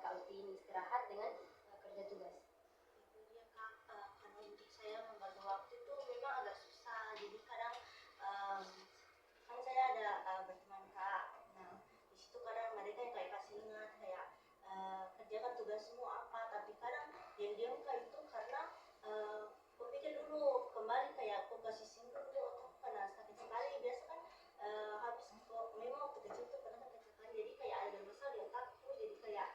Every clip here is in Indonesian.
Kak Uti ini istirahat dengan kerja tugas? Itu dia Kak, karena untuk saya membagi waktu itu memang agak susah. Jadi kadang kan saya ada berteman Kak. Nah, di situ kadang mereka yang kayak kasih ingat kayak kerjakan tugasmu apa, tapi kadang diam-diam Kak itu karena aku pikir dulu kembali kayak aku kasih single dulu atau karena sakit sekali biasa kan habis kok memang waktu kecil tuh pernah kan kecil sekali jadi kayak ada bermasalah di otakku jadi kayak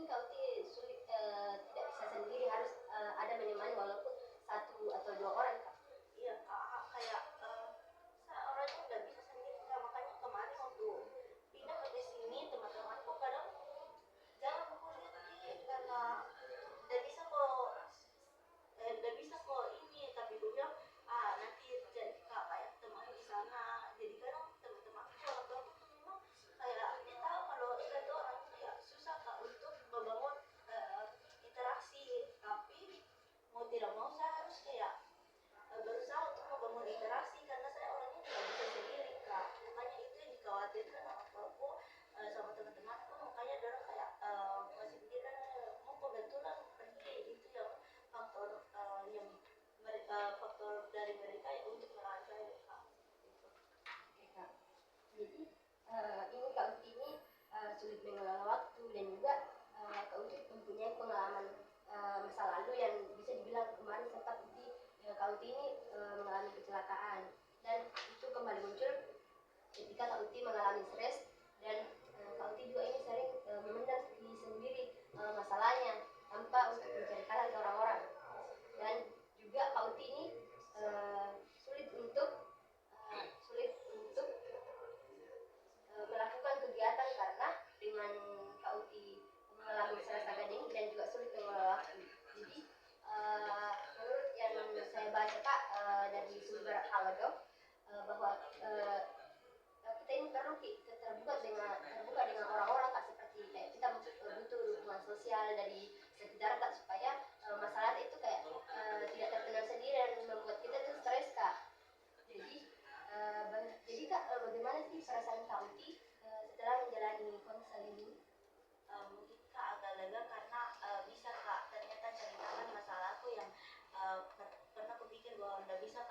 Kak Uti sulit tidak bisa sendiri, harus ada menemani walaupun satu atau dua orang Kak. Iya kak, kayak saya orangnya nggak bisa sendiri kak, makanya kemarin waktu pindah ke sini teman-temanku kadang jangan kuliah karena nggak bisa kok, nggak bisa kok ini, tapi gue bilang nanti jadi kak kayak teman di sana, jadi kadang teman-temanku orang tua tuh memang kayak dia tahu kalau kita tuh orang kayak susah kak untuk membangun interaksi, tapi mau tidak mau saya harus kayak berusaha untuk membangun interaksi karena saya orangnya tidak bisa sendiri kak, makanya itu yang dikhawatirkan orang tuaku sama teman-temanku, makanya dorong kayak masih pikir mau kebetulan pergi, itu yang faktor yang faktor dari mereka yang untuk melarang saya kak gitu. Oke Kak. Jadi ini Kak Uti ini sulit mengelola waktu dan juga Kak Uti mempunyai pengalaman masa lalu yang bisa dibilang kemarin sempat Kak Uti ini mengalami kecelakaan, dan itu kembali muncul ketika Kak Uti mengalami stres, dan Kak Uti juga ini sering memendam sendiri masalahnya tanpa untuk menceritakan ke orang-orang, dan juga Kak Uti ini sulit untuk melakukan kegiatan karena dengan Kak Uti mengalami stres akademik dan juga sulit mengelola waktu. Jadi menurut yang saya baca Kak dari sumber Halodoc bahwa kita ini perlu terbuka dengan orang-orang Kak, seperti kayak kita butuh dukungan sosial dari sekitar Kak, supaya masalah itu kayak tidak terkenal sendiri dan membuat kita tuh stres Kak. Jadi Kak, bagaimana sih perasaan Kak Uti setelah menjalani konseling ini? Mungkin kak agak lega karena bisa kak ternyata ceritakan masalahku yang pernah kupikir bahwa nggak bisa